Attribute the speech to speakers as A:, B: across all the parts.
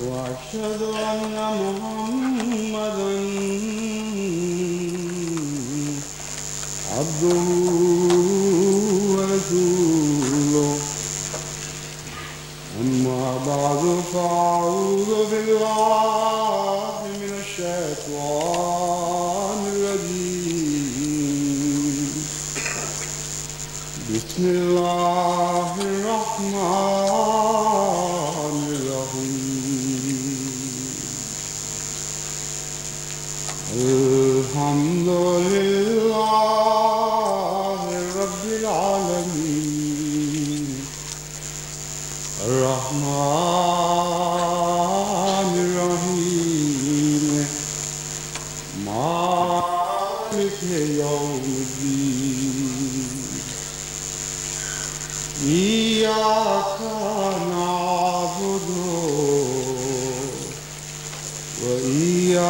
A: وأشهد أن محمدًا عبده ورسوله. أما بعد فأعوذ بالله من الشيطان الرجيم. بسم الله الرحمن الرحيم. الحمد لله رب العالمين الرحمن الرحيم مالك يوم الدين. إياك نعبد وإياك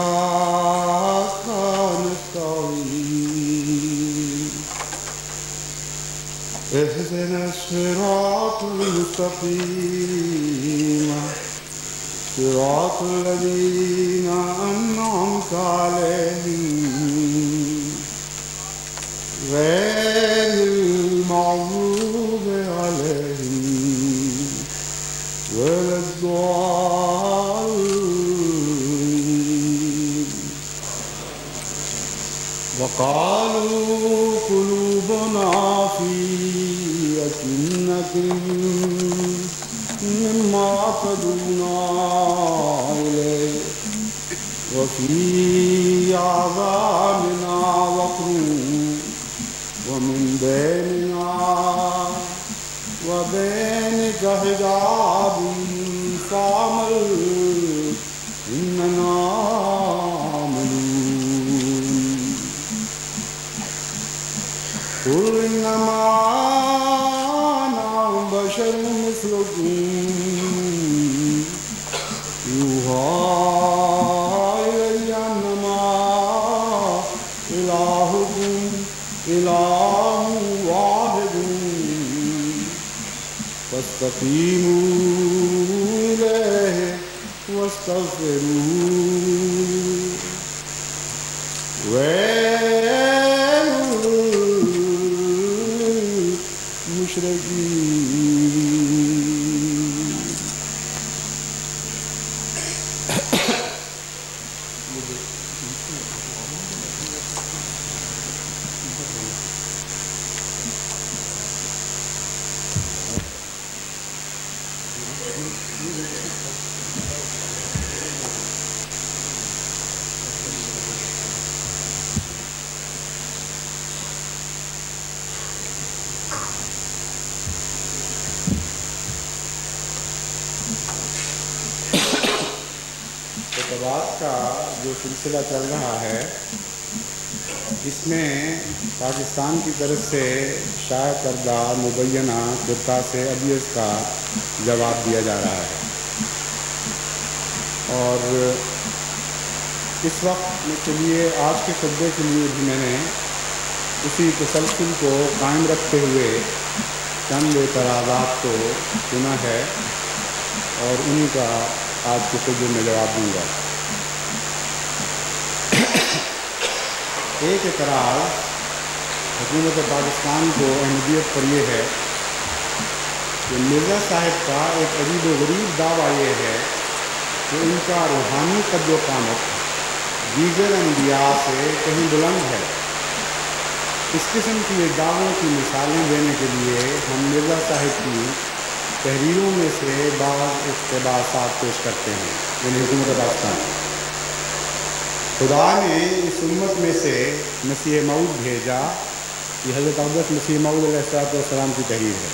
A: نستعين. اهدنا الصراط المستقيم صراط الذين أنعمت عليهم غير المغضوب عليهم ولا الضالين. وقالوا قلوبنا في أكنة مما تدعونا إليه وفي أعظامنا وقر ومن بيننا وبينك حجاب فاعمل إننا عاملون. قل إنما أنا بشر مثلكم يوحى إلي أنما إلهكم إله واحد فاستقيموا إليه واستغفروه. ويل للمشركين. خطبات کا جو سلسلہ چل رہا ہے اس میں پاکستان کی طرف سے شائع کردہ مبینہ خطہ سے ابیض کا جواب دیا جا رہا ہے، اور اس وقت کے لیے آج کے خطبے کے لیے بھی میں نے اسی تسلسل کو قائم رکھتے ہوئے چند اعتراضات کو سنا ہے اور انہیں کا آج کے خطبے میں جواب دوں گا۔ ایک اعتراض حکومت پاکستان کو احمدیت پر یہ ہے کہ مرزا صاحب کا ایک عجیب و غریب دعویٰ یہ ہے کہ ان کا روحانی قد و قامت دیگر انبیاء سے کہیں بلند ہے۔ اس قسم کی دعووں کی مثالیں دینے کے لیے ہم مرزا صاحب کی تحریروں میں سے بعض اقتباسات پیش کرتے ہیں، یعنی حکومت پاکستان۔ خدا نے اس امت میں سے مسیح موعود بھیجا، یہ حضرت اقدس مسیح موعود علیہ السلام کی تحریر ہے۔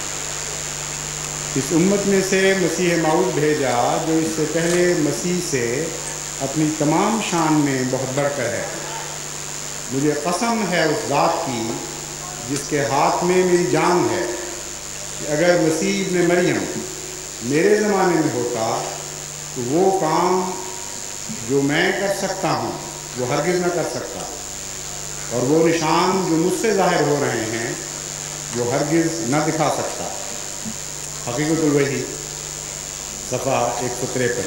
A: اس امت میں سے مسیح موعود بھیجا جو اس سے پہلے مسیح سے اپنی تمام شان میں بہت بڑھ کر ہے۔ مجھے قسم ہے اس ذات کی جس کے ہاتھ میں میری جان ہے کہ اگر مسیح ابن مریم میرے زمانے میں ہوتا تو وہ کام جو میں کر سکتا ہوں وہ ہرگز نہ کر سکتا، اور وہ نشان جو مجھ سے ظاہر ہو رہے ہیں وہ ہرگز نہ دکھا سکتا۔ حقیقت الوحی صفحہ 153۔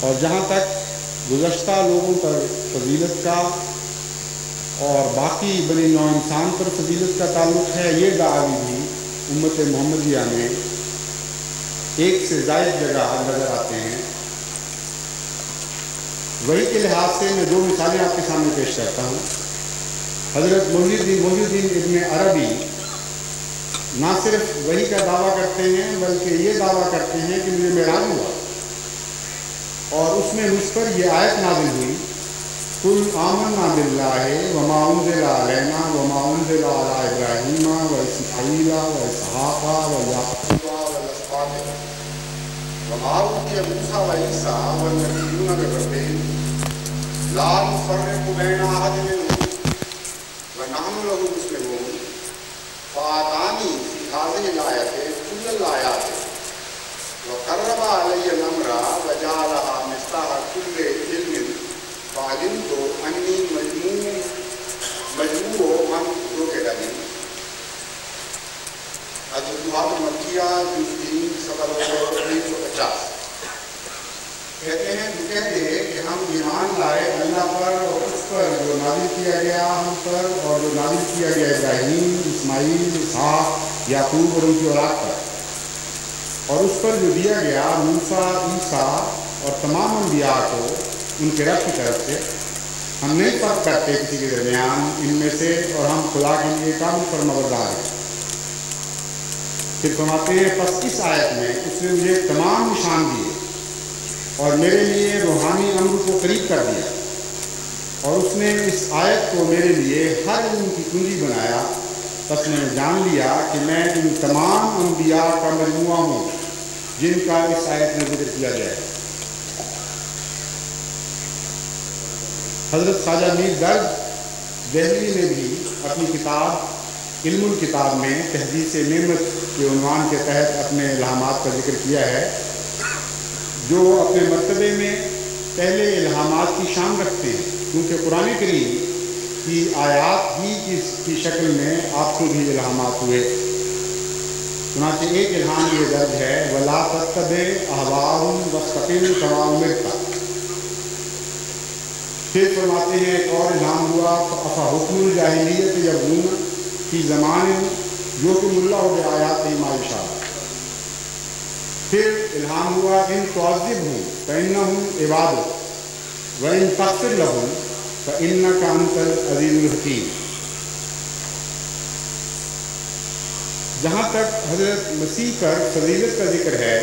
A: اور جہاں تک گزشتہ لوگوں پر فضیلت کا اور باقی بنی نوع انسان پر فضیلت کا تعلق ہے، یہ دعوی بھی امت محمدیہ میں ایک سے زائد جگہ نظر آتے ہیں۔ وہی کے لحاظ سے میں دو مثالیں آپ کے سامنے پیش کرتا ہوں۔ حضرت محی الدین ابن عربی نہ صرف وحی کا دعویٰ کرتے ہیں بلکہ یہ دعویٰ کرتے ہیں کہ مجھے معراج ہوا، اور اس میں مجھ پر یہ آیت نازل ہوئی، قل آمنا باللہ وما انزل علینا وما انزل علی ابراہیم واسماعیل واسحاق ویعقوب والاسباط وما اوتی موسیٰ وعیسیٰ والنبیون من ربہم لا نفرق بین احد منہم ونحن لہ مسلمون فآتانی فی ہذہ الآیۃ کل الآیات وقرب علی الامر وجعلها مفتاح كل علم فعلمت انی مجموع من ذکر لي۔ الفتوحات مکیہ جزء 3 صفحہ 350 کہتے ہیں کہ ہم ایمان لائے اللہ پر اور اس پر جو نازل کیا گیا ہم پر، اور جو نازل کیا گیا ابراہیم، اسماعیل، اسحاق، یعقوب اور ان کی اولاد پر، اور اس پر جو دیا گیا موسیٰ، عیسیٰ اور تمام انبیاء کو ان کے رب کی طرف سے۔ ہم نہیں فرق کرتے کسی کے درمیان ان میں سے، اور ہم خدا کے لیے کامل فرمانبردار ہیں۔ پھر فرماتے ہیں پس اس آیت میں اس نے مجھے تمام نشان دیے اور میرے لیے روحانی امر کو قریب کر دیا، اور اس نے اس آیت کو میرے لیے ہر علم کی کنجی بنایا۔ پس میں نے جان لیا کہ میں ان تمام انبیاء کا مجموعہ ہوں جن کا اس آیت میں ذکر کیا گیا ہے۔ حضرت خواجہ میر درد دہلوی نے بھی اپنی کتاب علم الکتاب میں تحدیث نعمت کے عنوان کے تحت اپنے الہامات کا ذکر کیا ہے، جو اپنے مرتبے میں پہلے الہامات کی شان رکھتے ہیں، کیونکہ قرآن کریم کی آیات ہی کی شکل میں آپ کو بھی الہامات ہوئے۔ چنانچہ ایک الہام یہ درج ہے، وَلَا تَتَّبِعْ أَهْوَاءَهُمْ وَاسْتَقِمْ كَمَا أُمِرْتَ۔ پھر فرماتے ہیں ایک اور الہام ہوا، أَفَحُكْمُ الْجَاهِلِيَّةِ يَبْغُونَ فِي زَمَانٍ يُحْكِمُ اللَّهُ بِآيَاتِهِ مَا يَشَاءُ۔ پھر الہام ہوا، إِن تُعَذِّبْهُمْ فَإِنَّهُمْ عِبَادُكَ وَإِن تَغْفِرْ لَهُمْ فَإِنَّكَ أَنْتَ الْعَزِيزُ الْحَكِيمُ۔ جہاں تک حضرت مسیح پر فضیلت کا ذکر ہے،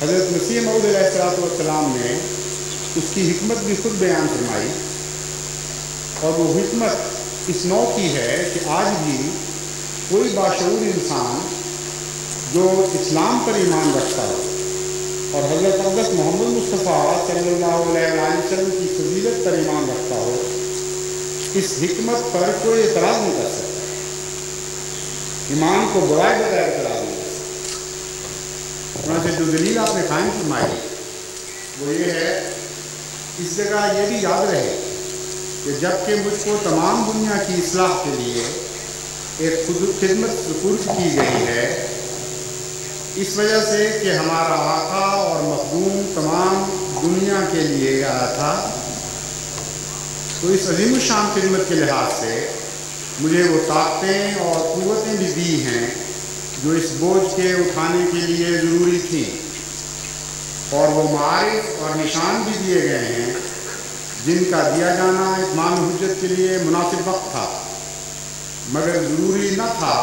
A: حضرت مسیح موعود علیہ السلام نے اس کی حکمت بھی خود بیان فرمائی، اور وہ حکمت اس نوع کی ہے کہ آج بھی کوئی باشعور انسان جو اسلام پر ایمان رکھتا ہو اور حضرت اقدس محمد مصطفیٰ صلی اللہ علیہ وسلم کی فضیلت پر ایمان رکھتا ہو، اس حکمت پر کوئی اعتراض نہیں کر سکتا، ایمان کو برائے بغیر اعتراض نہیں کر سکتا۔ چنانچہ جو دلیل آپ نے قائم فرمائی وہ یہ ہے، اس جگہ یہ بھی یاد رہے کہ جب کہ مجھ کو تمام دنیا کی اصلاح کے لیے ایک خدمت سپرد کی گئی ہے، اس وجہ سے کہ ہمارا آقا اور مخدوم تمام دنیا کے لیے آیا تھا، تو اس عظیم الشان خدمت کے لحاظ سے مجھے وہ طاقتیں اور قوتیں بھی دی ہیں جو اس بوجھ کے اٹھانے کے لیے ضروری تھیں، اور وہ معارف اور نشان بھی دیے گئے ہیں جن کا دیا جانا اتمام حجت کے لیے مناسب وقت تھا، مگر ضروری نہ تھا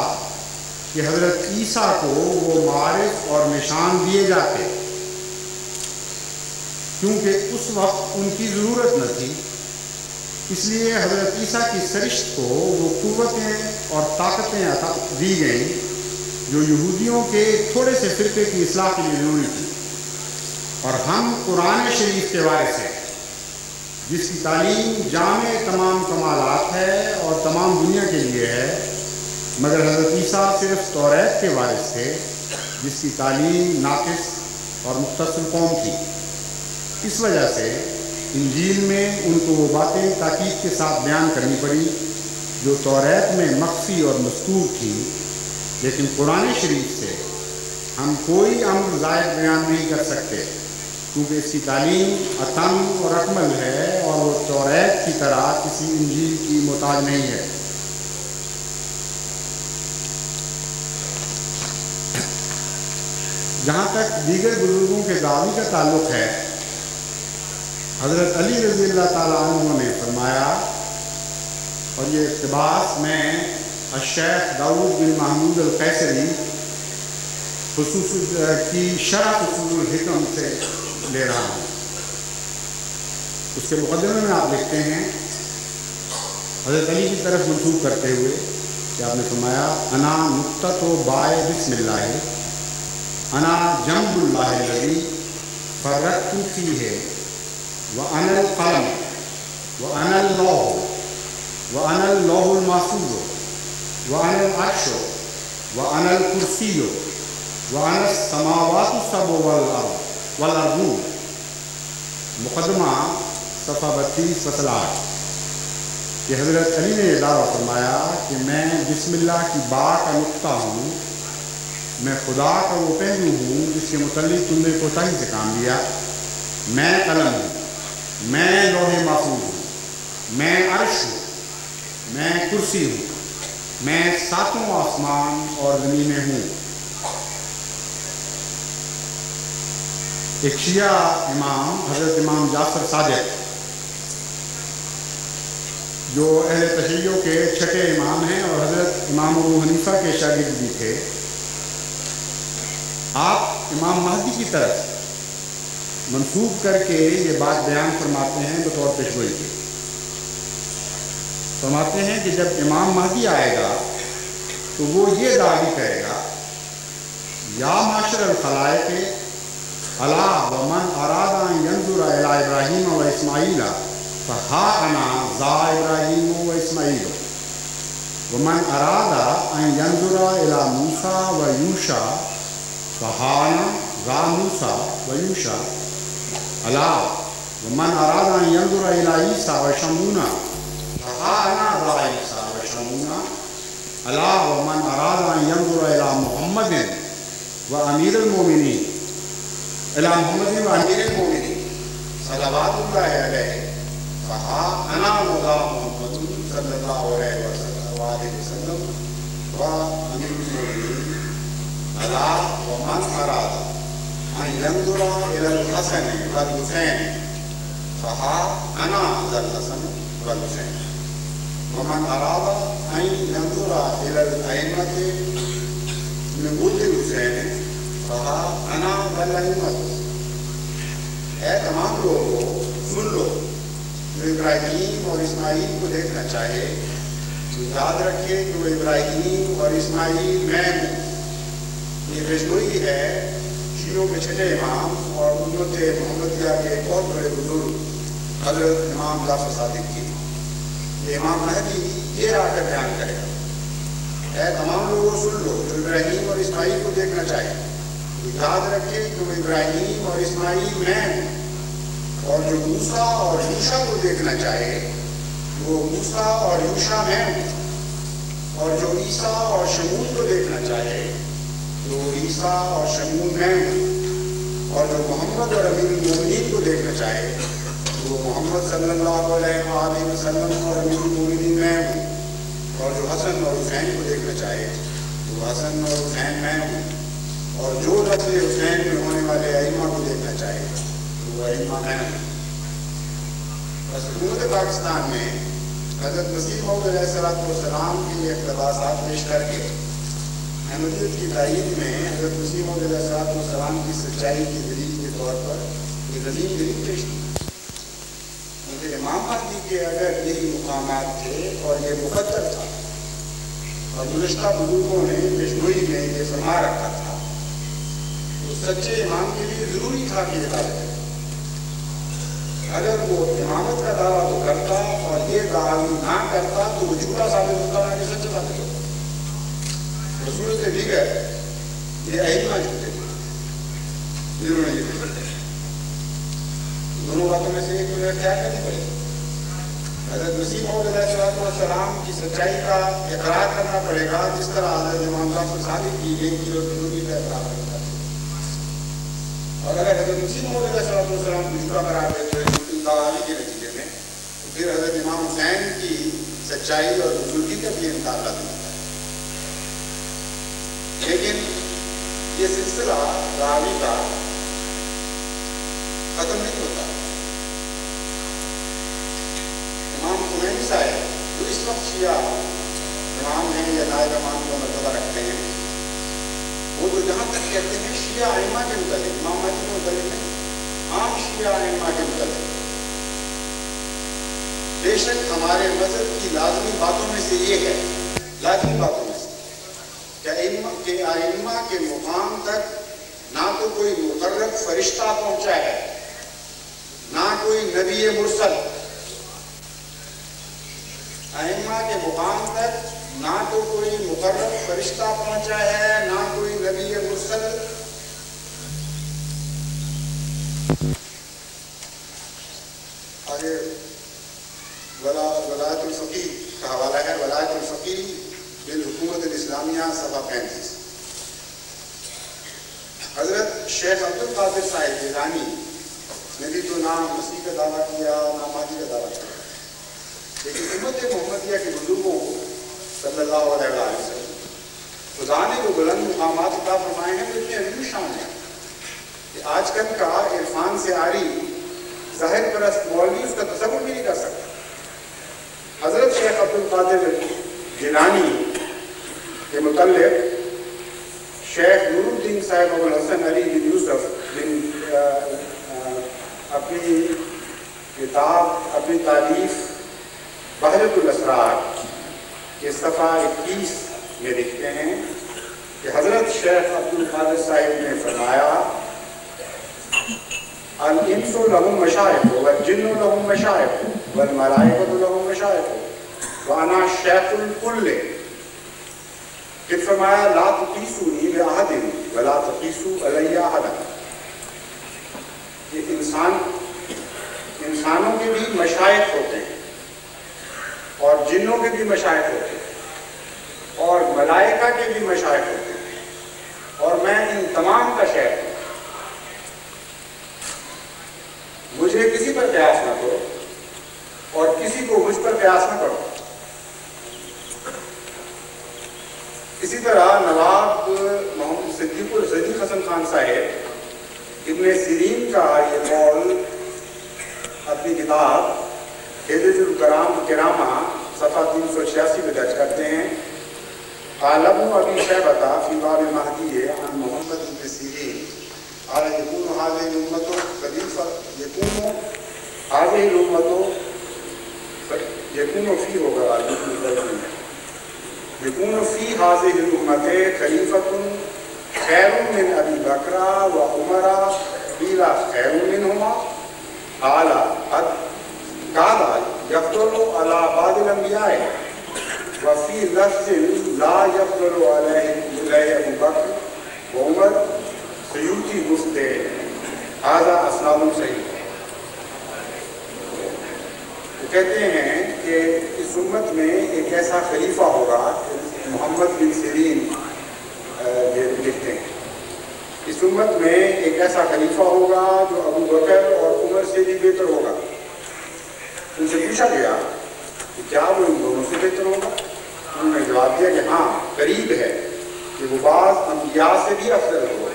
A: کہ حضرت عیسیٰ کو وہ معارف اور نشان دیے جاتے، کیونکہ اس وقت ان کی ضرورت نہ تھی۔ اس لیے حضرت عیسیٰ کی سرشت کو وہ قوتیں اور طاقتیں عطا دی گئیں جو یہودیوں کے تھوڑے سے فرقے کی اصلاح کے لیے ضروری تھی، اور ہم قرآن شریف کے وارث ہیں جس کی تعلیم جامع تمام کمالات ہے اور تمام دنیا کے لیے ہے، مگر حضرت عیسیٰ صرف توریت کے وارث تھے جس کی تعلیم ناقص اور مختصر قوم تھی۔ اس وجہ سے انجیل میں ان کو وہ باتیں تاکید کے ساتھ بیان کرنی پڑی جو توریت میں مخفی اور مستور تھی، لیکن قرآن شریف سے ہم کوئی امر زائد بیان نہیں کر سکتے، کیونکہ اس کی تعلیم اتم اور اکمل ہے اور وہ توریت کی طرح کسی انجیل کی محتاج نہیں ہے۔ جہاں تک دیگر بزرگوں کے دعوی کا تعلق ہے، حضرت علی رضی اللہ تعالیٰ عنہ نے فرمایا، اور یہ اقتباس میں الشیخ داؤد بن محمود القیصری کی شرح اصول الحکم سے لے رہا ہوں۔ اس کے مقدمے میں آپ لکھتے ہیں حضرت علی کی طرف منسوب کرتے ہوئے کہ آپ نے فرمایا، انا نقطۃ و بائے بسم اللہ، انا جنب اللہ الذی فرقت فیہ وانا القلم وانا اللوح وانا اللوح المحفوظ وانا العرش وانا الکرسی وانا السماوات السبع والارض۔ مقدمہ صفحہ 32 فصل 8 کہ حضرت علی نے یہ دعویٰ فرمایا کہ میں بسم اللہ کی با کا نقطہ ہوں، میں خدا کا وہ پہلو ہوں جس کے متعلق تم نے کوتاہی سے کام لیا، میں قلم ہوں، میں لوح محفوظ ہوں، میں عرش ہوں، میں کرسی ہوں، میں ساتوں آسمان اور زمینیں ہوں۔ ایک شیعہ امام حضرت امام جعفر صادق، جو اہل تشیع کے چھٹے امام ہیں اور حضرت امام ابو حنیفہ کے شاگرد بھی تھے، آپ امام مہدی کی طرف منسوب کر کے یہ بات بیان فرماتے ہیں بطور پیشگوئی کے۔ فرماتے ہیں کہ جب امام مہدی آئے گا تو وہ یہ دعوی کرے گا، یا معاشر الخلائق الا ومن اراد ان ينظر الى ابراہیم و اسماعیل فہا انا ذا ابراہیم و اسماعیل، ومن اراد ان ينظر الى موسیٰ و یوشع فہا انا ذا موسیٰ و یوشع، الا ومن اراد ان ينظر الى عیسیٰ و شمعون فہا انا ذا عیسیٰ و شمعون، الا ومن اراد ان ينظر الى محمد و امیر المومنین صلوات اللہ علیہ فہا انا مولا محمد صلی اللہ علیہ وسلم و امیر المومنین، الا ومن اراد ان ينظر الى الحسن والحسین فہا انا ذا الحسن والحسین، ومن اراد ان ينظر الى الائمة من ولد الحسین فہا انا ذا الائمة۔ اے تمام لوگوں سن لو، جو ابراہیم اور اسماعیل کو دیکھنا چاہے تو یاد رکھے کہ وہ ابراہیم اور اسماعیل میں ہوں۔ یہ پیشگوئی ہے شیعوں کے چھٹے امام اور امت محمدیہ کے ایک بہت بڑے بزرگ حضرت امام جعفر صادق کی۔ یہ امام مہدی یہ آ کر بیان کرے گا، اے تمام لوگوں سن لو، جو ابراہیم اور اسماعیل کو دیکھنا چاہے تو یاد رکھے کہ وہ ابراہیم اور اسماعیل میں ہوں، اور جو موسیٰ اور یوشع کو دیکھنا چاہے وہ موسیٰ اور یوشع میں ہوں، اور جو عیسیٰ اور شمعون کو دیکھنا چاہے تو عیسیٰ اور شمعون میں ہوں، اور جو محمد اور امیر المومنین کو دیکھنا چاہے تو وہ محمد صلی اللہ علیہ وآلہ وسلم اور امیر المومنین میں ہوں، اور جو حسن اور حسین کو دیکھنا چاہے تو حسن اور حسین میں ہوں، اور جو نسل حسین میں ہونے والے ائمہ کو دیکھنا چاہے تو وہ ائمہ میں ہوں۔ بس حکومت پاکستان میں حضرت مسیح موعود علیہ السلام کے یہ اقتباسات پیش کر کے احمدیت کی تائید میں حضرت مسیح موعود علیہ السلام کی سچائی کی دلیل کے طور پر یہ عظیم دلیل پیش کی، کیونکہ امام مہدی کے اگر یہی مقامات تھے اور یہ مقدر تھا اور گزشتہ بزرگوں نے پیشگوئی میں یہ فرما رکھا تھا، تو سچے امام کے لیے ضروری تھا کہ یہ دعویٰ کرے۔ اگر وہ امامت کا دعویٰ تو کرتا اور یہ دعوی نہ کرتا تو وہ جھوٹا ثابت ہوتا ہے کہ سچ ثابت ہوتا۔ رسول سے دیگر یہ ائمہ جھوٹے تھے، جنہوں نے یہ دونوں باتوں میں سے ایک مجھے اختیار کرنی پڑی۔
B: حضرت مسیح موعود علیہ السلام کی سچائی کا اقرار کرنا پڑے گا، جس طرح حضرت امام جعفر صادق کی ایک کلو بزرگی کا اقرار کرتا ہے. اور اگر حضرت مسیح موعود علیہ السلام دوسرا قرار دیتے ہیں انکاری کے نتیجے میں، تو پھر حضرت امام حسین کی سچائی اور بزرگی کا بھی انکار لازم ہوتا ہے. لیکن یہ سلسلہ راوی کا ختم نہیں ہوتا. امام خمینی صاحب جو اس وقت شیعہ امام ہیں یا نائب امام کا مرتبہ رکھتے ہیں، وہ تو جہاں تک کہتے ہیں شیعہ ائمہ کے متعلق، امام مہدی کے متعلق نہیں، عام شیعہ ائمہ کے متعلق، بے شک ہمارے مذہب کی لازمی باتوں میں سے یہ ہے، لازمی باتوں میں سے کہ ائمہ کے مقام تک نہ تو کوئی مقرب فرشتہ پہنچا ہے، نہ کوئی نبی مرسل. ائمہ کے مقام تک نہ تو کوئی مقرب فرشتہ پہنچا ہے، نہ کوئی نبی مرسل. آگے ولایت الفقیہ کا حوالہ ہے، ولایت الفقیہ بالحکومت الاسلامیہ صفحہ 35. حضرت شیخ عبد القادر صاحب جیلانی نے بھی تو نہ مسیح کا دعویٰ کیا نہ مہدی کا دعویٰ کیا، لیکن امت محمدیہ کے بزرگوں کو صلی اللہ علیہ وسلم خدا نے وہ بلند مقامات عطا فرمائے ہیں جو اتنے عظیم شان ہیں کہ آج کل کا عرفان سے عاری ظاہر پرست مولوی اس کا تصور بھی نہیں کر سکتا. حضرت شیخ عبد القادر جیلانی کے متعلق شیخ نور الدین صاحب ابو الحسن علی بن یوسف بن اپنی کتاب، اپنی تالیف بحرۃ الاسرار کے صفحہ 21 میں لکھتے ہیں کہ حضرت شیخ عبد القادر صاحب نے فرمایا الانس لهم مشائخ والجن لهم مشائخ والملائکۃ لهم مشائخ وانا شیخ الکل. پھر فرمایا لا تقیسونی باحد ولا تقیسوا علی احد. یہ انسانوں کے بھی مشائخ ہوتے ہیں اور جنوں کے بھی مشائخ ہوتے ہیں اور ملائکہ کے بھی مشائخ ہوتے ہیں اور میں ان تمام کا شیخ ہوں. مجھے کسی پر قیاس نہ کرو اور کسی کو مجھ پر قیاس نہ کرو. اسی طرح نواب محمد صدیق حسن خان صاحب ابن سیرین کا یہ قول اپنی کتاب حجج الکرامہ صفحہ 386 میں درج کرتے ہیں. قال ابی شیبۃ فی باب مہدی عن محمد بن سیرین قال یکون هذه الامة خلیفہ یکون فی هذه الامة خلیفۃ خیر من ابی بکر و عمر قیل خیر منهما قال يفضل على بعض الانبیاء وفي لفظ لا يفضل عليه ابو بکر وعمر. سیوطی گفتے هذا اسناد صحیح. وہ کہتے ہیں کہ اس امت میں ایک ایسا خلیفہ ہوگا، محمد بن سیرین لکھتے ہیں، اس امت میں ایک ایسا خلیفہ ہوگا جو ابو بکر اور عمر سے بھی بہتر ہوگا. ان سے پوچھا گیا کہ کیا وہ ان دونوں سے بہتر ہوگا؟ انہوں نے جواب دیا کہ ہاں، قریب ہے کہ وہ بعض انبیاء سے بھی افضل ہو.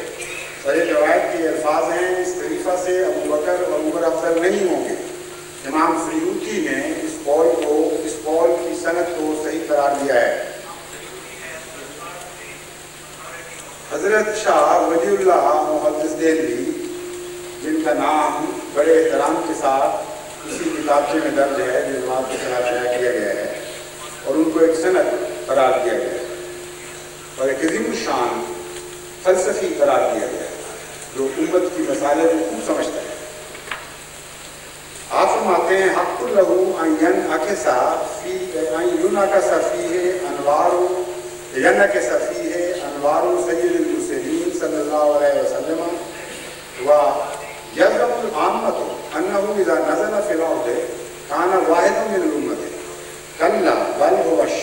B: اور یہ روایت کے الفاظ ہیں اس خلیفہ سے ابو بکر اور عمر افضل نہیں ہوں گے. امام سیوطی نے اس قول کی سند کو صحیح قرار دیا ہے. حضرت شاہ ولی اللہ محدث دہلوی، جن کا نام بڑے احترام کے ساتھ اسی کتابچے میں درج ہے جو جماعت کے خلاف شائع کیا گیا ہے، اور ان کو ایک سند قرار دیا گیا ہے اور ایک عظیم الشان فلسفی قرار دیا گیا ہے جو امت کی مسائل کو خوب سمجھتا ہے. آپ فرماتے ہیں حق لہ ان ینعکس فیہ انوار سید المرسلین صلی اللہ علیہ وسلم و یزعم العامۃ انہ اذا نزل فی الارض کان واحد من الامۃ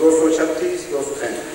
B: 236-237।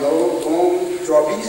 B: 2 24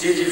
B: C.G.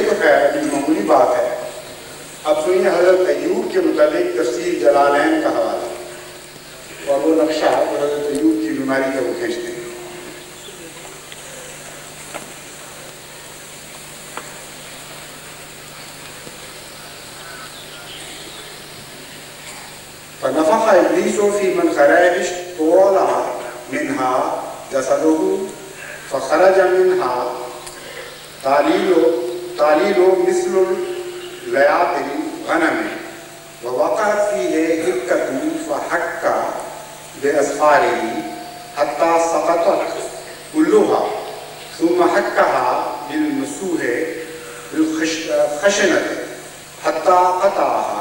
B: یہ تو خیر ابھی معمولی بات ہے. اب سنیے حضرت ایوب کے متعلق تفسیر جلالین کا حوالہ اور وہ نقشہ جو حضرت ایوب کی بیماری کا وہ کھینچتے ہیں. فنفخ ابلیس فی من خرائش طول منها جسده فخرج منها تعلیل مثل لیاطل غنم ووقعت فیہ حکۃ فحک بأظفارہ حتی سقطت کلها ثم حکها بالمسوح بالخشنة حتی قطعها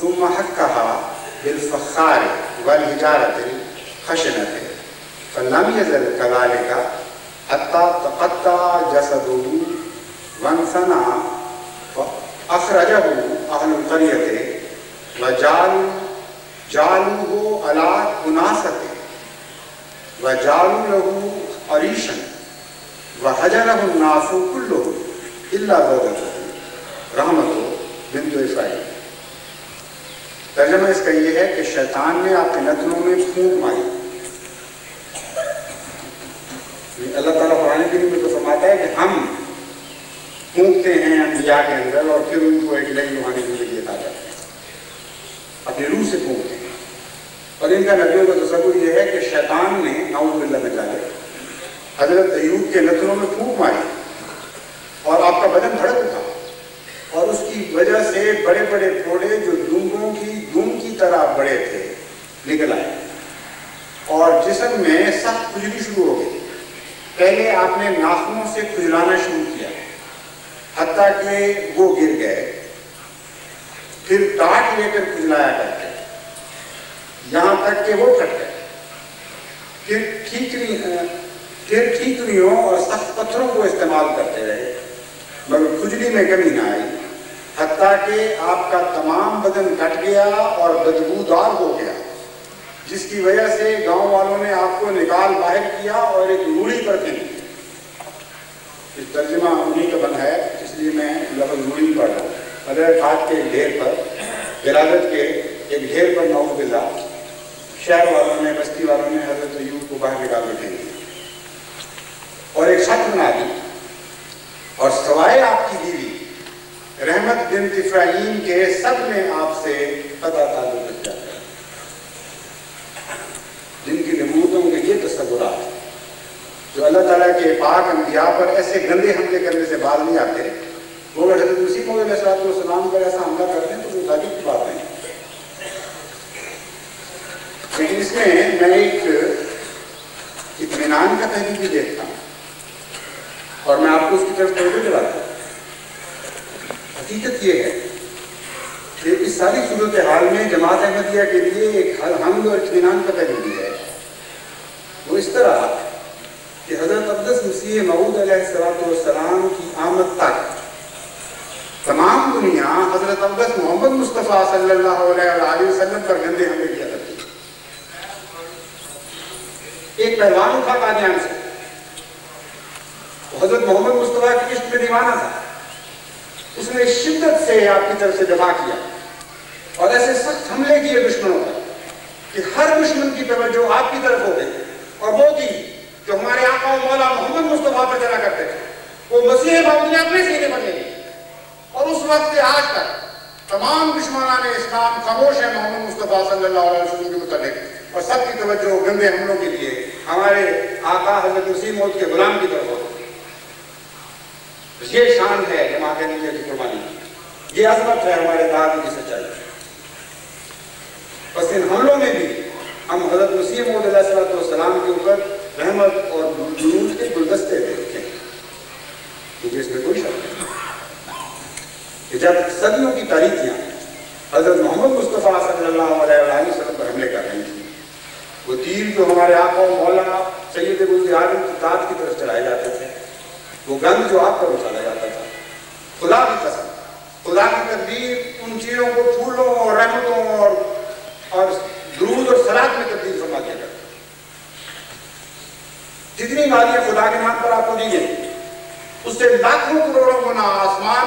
B: ثم حکها بالفخار والحجارة الخشنة فلم يزل كذلك حتى تقطع جسده وانثنى فأخرجه أهل القرية وجعلوه على أناسته وجعلوا له عريشا وهجره الناس كلهم إلا زوجته رحمة بنت إسرائيل. ترجمہ اس کا یہ ہے کہ شیطان نے آپ کے نتنوں میں پھونک ماری. اللہ تعالیٰ قرآن کریم میں تو فرماتا ہے کہ ہم پھونکتے ہیں انبیاء کے اندر اور پھر ان کو ایک نئی روحانی زندگی عطا کرتے ہیں, اپنی روح سے پھونکتے ہیں. اور ان کا نبیوں کا تصور یہ ہے کہ شیطان نے نعوذ باللہ میں ڈالے حضرت ایوب کے نتنوں میں پھونک ماری اور آپ کا بدن دھڑک اٹھا اور اس کی وجہ سے بڑے بڑے پھوڑے جو دونگوں کی دم کی طرح بڑے تھے نکل آئے اور جسم میں سخت کھجلی شروع ہو گئی. پہلے آپ نے ناخنوں سے کھجلانا شروع کیا حتیٰ کہ وہ گر گئے, پھر ٹاٹ لے کر کھجلایا کرتے یہاں تک کہ وہ پھٹ گئے, پھر ٹھیکریوں اور سخت پتھروں کو استعمال کرتے رہے مگر کھجلی میں کمی نہ آئی حتیٰ کہ آپ کا تمام بدن کٹ گیا اور بدبودار ہو گیا, جس کی وجہ سے گاؤں والوں نے آپ کو نکال باہر کیا اور ایک روڑی پر پھینک دیا. اس ترجمہ انہیں کا بنا ہے اس لیے میں لفظ روڑی پڑھ رہا ہوں. مگر ہاتھ کے ایک ڈھیر پر ولادت کے ایک ڈھیر پر نعوذ باللہ شہر والوں نے بستی والوں نے حضرت ایوب کو باہر نکال کے پھینک دیا اور ایک چھت بنا دی اور سوائے آپ کی بیوی رحمت بنت افراہیم کے سب نے آپ سے قطع تعلق رکھ دیا, جن کی نبوتوں کے یہ تصورات جو اللہ تعالیٰ کے پاک انبیاء پر ایسے گندے حملے کرنے سے باز نہیں آتے, وہ اگر حضرت مسیح موعود علیہ السلام پر ایسا حملہ کرتے ہیں تو وہ تعجب کی بات نہیں. لیکن اس میں ایک اطمینان کا پہلو بھی دیکھتا ہوں اور میں آپ کو اس کی طرف توجہ دلاتا ہوں. حقیقت یہ ہے کہ اس ساری صورتحال میں جماعت احمدیہ کے لیے ایک حمد اور اطمینان کا پہلو بھی ہے. وہ اس طرح کہ حضرت اقدس مسیح موعود علیہ السلام کی آمد تک تمام دنیا حضرت اقدس محمد مصطفیٰ صلی اللہ علیہ وسلم پر گندے حملے کیا کرتی. ایک پہلوان تھا قادیان سے, حضرت محمد مصطفیٰ کی عشق میں دیوانہ تھا, اس نے شدت سے آپ کی طرف سے دفاع کیا اور ایسے سخت حملے کیے دشمنوں پر کہ ہر دشمن کی توجہ آپ کی طرف ہو گئی اور وہ تھی جو ہمارے آقا و مولا محمد مصطفیٰ پر چلا کرتے تھے وہ مسیح موعود نے اپنے سینے پر لے لی. اور اس وقت سے آج تک تمام دشمنان اسلام خاموش ہیں محمد مصطفیٰ صلی اللہ علیہ وسلم کے متعلق اور سب کی توجہ گندے حملوں کے لیے ہمارے آقا حضرت مسیح موعود کے غلام کی طرف ہوتی. یہ شان ہے جماعت احمدیہ کی قربانی, یہ عظمت ہے ہمارے دعوت کی سچائی. بس ان حملوں میں بھی ہم حضرت مسیح موعود علیہ السلام کے اوپر رحمت اور جنود کے گلدستے دیکھتے ہیں, کیونکہ اس میں کوئی شک نہیں کہ جب صدیوں کی تاریخیاں حضرت محمد مصطفیٰ صلی اللہ علیہ وسلم پر حملے کر رہی تھیں, وہ تیر جو ہمارے آقا و مولا سید بلند عالم کی ذات کی طرف چلائے جاتے تھے, وہ گند جو آپ پر اچھالا جاتا تھا, خدا کی قسم خدا کی تقدیر ان چیزوں کو پھولوں اور رحمتوں اور درود اور صلات میں تبدیل فرما دیا کرتا. جتنی گالیاں خدا کے نام پر آپ کو دی گئی اس سے لاکھوں کروڑوں گنا آسمان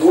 B: 2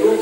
B: 2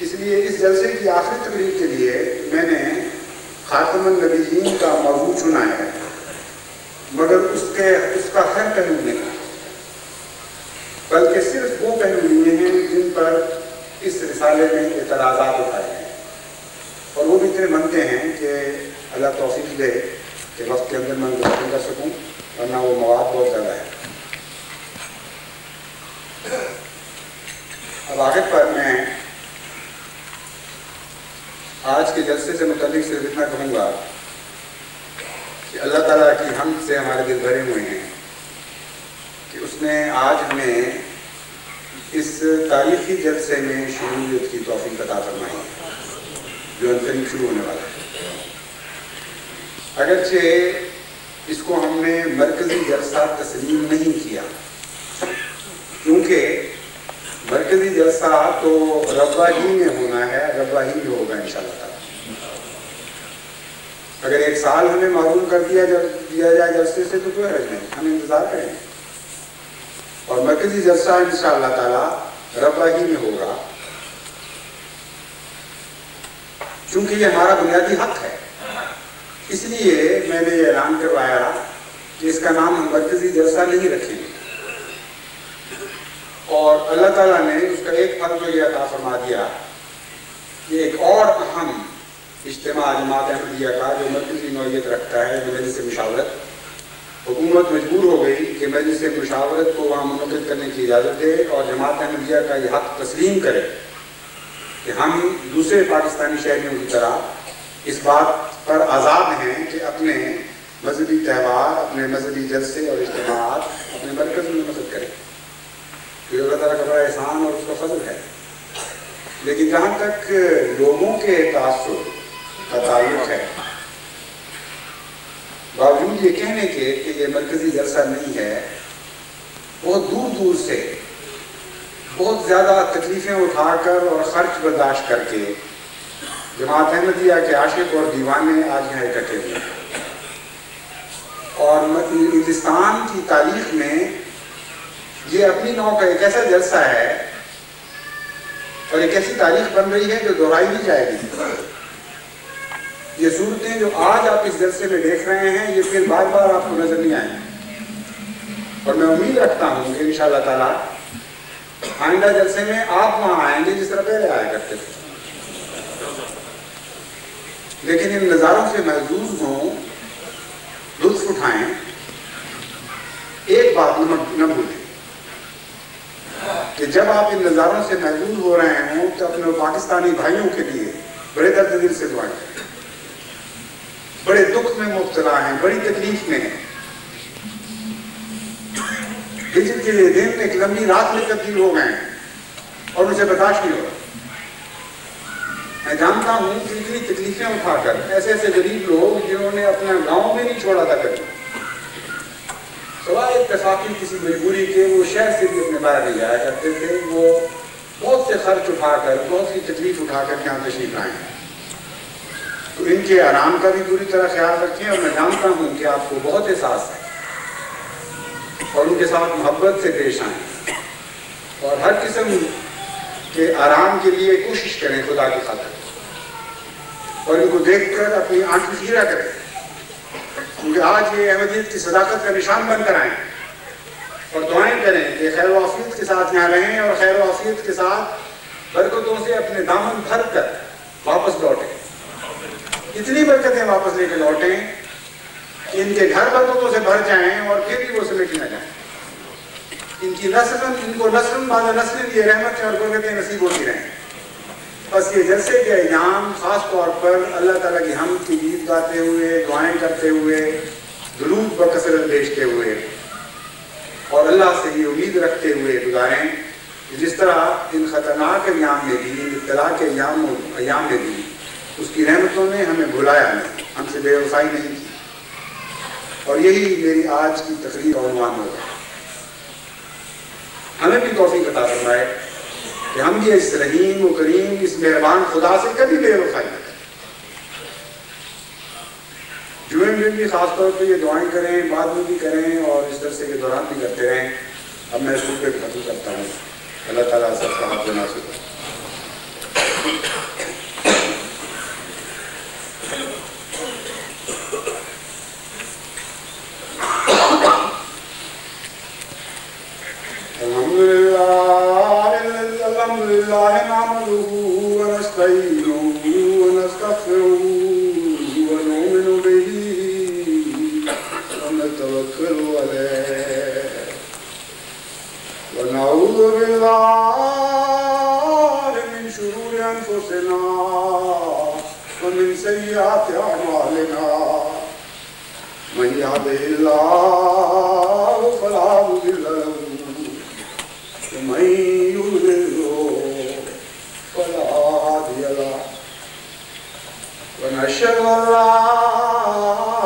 B: اس لیے اس جلسے کی آخری تقریب کے لیے میں نے خاتم النبیین کا موضوع چنا ہے، مگر اس کا ہر پہلو نہیں، بلکہ صرف وہ پہلو لیے ہیں جن پر اس رسالے میں اعتراضات اٹھائے ہیں، اور وہ بھی اتنے بنتے ہیں کہ اللہ توفیق دے کہ وقت کے اندر میں ختم کر سکوں، ورنہ وہ مواد بہت زیادہ ہے۔ اب آخر پر میں آج کے جلسے سے متعلق صرف اتنا کہوں گا کہ اللہ تعالیٰ کی حمد سے ہمارے دل بھرے ہوئے ہیں کہ اس نے آج ہمیں اس تاریخی جلسے میں شمولیت کی توفیق عطا فرمائی جو عنقریب شروع ہونے والا ہے۔ اگرچہ اس کو ہم نے مرکزی جلسہ تسلیم نہیں کیا، کیونکہ مرکزی جلسہ تو ربوہ ہی میں ہونا ہے، ربوہ ہی میں ہوگا انشاءاللہ تعالیٰ۔ اگر ایک سال ہمیں معلوم کر دیا جائے جلسے سے تو کوئی حرج نہیں، ہم انتظار کریں، اور مرکزی جلسہ انشاءاللہ تعالیٰ ربوہ ہی میں ہوگا، چونکہ یہ ہمارا بنیادی حق ہے۔ اس لیے میں نے یہ اعلان کروایا کہ اس کا نام ہم مرکزی جلسہ نہیں رکھیں گے، اور اللہ تعالیٰ نے اس کا ایک پھل تو یہ عطا فرما دیا کہ ایک اور اہم اجتماع جماعت احمدیہ کا جو مرکزی نوعیت رکھتا ہے، جو مجلس مشاورت، حکومت مجبور ہو گئی کہ مجلس مشاورت کو وہاں منعقد کرنے کی اجازت دے اور جماعت احمدیہ کا یہ حق تسلیم کرے کہ ہم دوسرے پاکستانی شہریوں کی طرح اس بات پر آزاد ہیں کہ اپنے مذہبی تہوار، اپنے مذہبی جلسے اور اجتماعات اپنے مرکز میں منعقد کریں، کیونکہ اللہ تعالیٰ کا بڑا احسان اور اس کا فضل ہے۔ لیکن جہاں تک لوگوں کے تعصب کا تعلق ہے، باوجود یہ کہنے کے کہ یہ مرکزی جلسہ نہیں ہے، بہت دور دور سے بہت زیادہ تکلیفیں اٹھا کر اور خرچ برداشت کر کے جماعت احمدیہ کے عاشق اور دیوانے آج یہاں اکٹھے ہوئے ہیں، اور ہندوستان کی تاریخ میں یہ اپنی نوع کا ایک ایسا جلسہ ہے اور ایک ایسی تاریخ بن رہی ہے جو دہرائی نہیں جائے گی۔ یہ صورتیں جو آج آپ اس جلسے میں دیکھ رہے ہیں، یہ پھر بار بار آپ کو نظر نہیں آئیں گے، اور میں امید رکھتا ہوں کہ انشاءاللہ تعالیٰ آئندہ جلسے میں آپ وہاں آئیں گے جس طرح پہلے آیا کرتے تھے، لیکن ان نظاروں سے محظوظ ہوں، لطف اٹھائیں، ایک بات نہ بھولیں کہ جب آپ ان نظاروں سے محظوظ ہو رہے ہوں تو اپنے پاکستانی بھائیوں کے لیے بڑے درد دل سے دعائیں کریں، بڑے دکھ میں مبتلا ہیں، بڑی تکلیف میں ہیں، ہجر کے یہ دن ایک لمبی رات میں تبدیل ہو گئے ہیں اور ان سے برداشت نہیں ہو رہا۔ میں جانتا ہوں کہ اتنی تکلیفیں اٹھا کر ایسے ایسے غریب لوگ جنہوں نے اپنا گاؤں میں نہیں چھوڑا تھا کبھی، سوائے اتفاقی کسی مجبوری کے وہ شہر سے بھی اپنے باہر نہیں جایا کرتے تھے، وہ بہت سے خرچ اٹھا کر، بہت سی تکلیف اٹھا کر یہاں تشریف لائے ہیں، تو ان کے آرام کا بھی پوری طرح خیال رکھیں، اور میں جانتا ہوں کہ آپ کو بہت احساس ہے، اور ان کے ساتھ محبت سے پیش آئیں، اور ہر قسم کے آرام کے لیے کوشش کریں خدا کی خاطر، اور ان کو دیکھ کر اپنی آنکھ خیرہ کریں، کیونکہ آج یہ احمدیت کی صداقت کا نشان بن کر آئیں، اور دعائیں کریں کہ خیر و عافیت کے ساتھ یہاں رہیں، اور خیر و عافیت کے ساتھ برکتوں سے اپنے دامن بھر کر واپس لوٹیں، اتنی برکتیں واپس لے کے لوٹیں کہ ان کے گھر برکتوں سے بھر جائیں اور پھر بھی وہ سمیٹی نہ جائیں، ان کو نسل بعد نسل یہ رحمتیں اور برکتیں نصیب ہوتی رہیں۔ بس یہ جلسے کے ایام خاص طور پر اللہ تعالیٰ کی حمد کی گیت گاتے ہوئے، دعائیں کرتے ہوئے، درود بکثرت بھیجتے ہوئے، اور اللہ سے یہ امید رکھتے ہوئے گزاریں کہ جس طرح ان خطرناک ایام میں بھی، ان ابتلا کے ایام میں بھی اس کی رحمتوں نے ہمیں بھلایا نہیں، ہم سے بے وفائی نہیں کی، اور یہی میری آج کی تقریر کا عنوان ہوگا۔ ہمیں بھی توفیق عطا فرمائے کہ ہم بھی اس رحیم و کریم، اس مہربان خدا سے کبھی بے وفائی نہ کریں۔ جمعے میں بھی خاص طور پہ یہ دعائیں کریں، بعد میں بھی کریں، اور اس درسے کے دوران بھی کرتے رہیں۔ اب میں اس کو ختم کرتا ہوں۔ اللہ تعالیٰ سب کا حق ناصر ہو۔ لله نعمده ونستعينه ونستغفره ونؤمن به ونتوكل عليه ونعوذ بالله من شرور أنفسنا ومن سيئات أعمالنا من يهده الله فلا مضل له ومن يضلل فلا هادي له ونشهد أن لا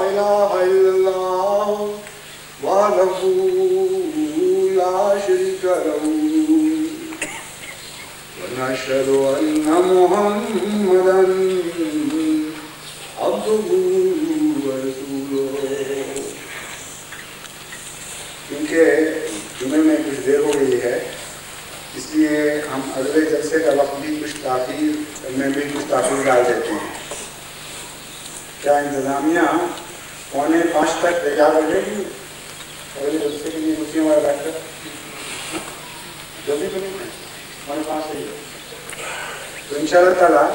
B: إله إلا الله وحده لا شريك له ونشهد أن محمدا عبده ورسوله. کیونکہ جمعے میں کچھ دیر ہو گئی ہے اس لیے ہم اگلے جلسے کا وقت بھی کچھ تاخیر میں بھی کچھ تاخیر ڈال دیتے ہیں. کیا انتظامیہ 4:45 تک تیار ہو جائے گی اگلے جلسے کے لیے کرسیوں والا بیٹھ کر؟ جلدی تو نہیں 4:45 سے ہی. تو ان شاء اللہ تعالیٰ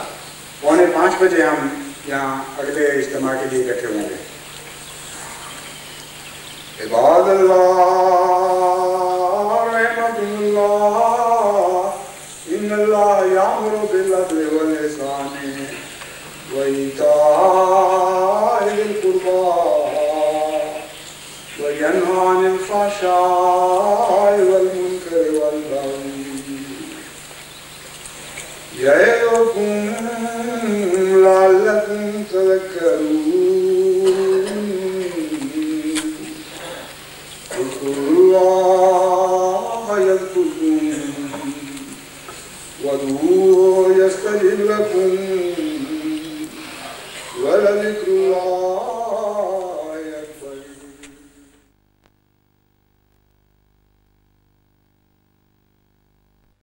B: 4:45 بجے ہم یہاں اگلے اجتماع کے لیے اکٹھے ہوں گے. عباد اللہ رحمكم الله إن الله يأمر بالعدل والإحسان وإيتاء ذي القربى وينهى عن الفحشاء والمنكر والبغي يعظكم لعلكم تذكرون. اذكروا الله يذكركم وادعوه يستجب لكم ولذكر الله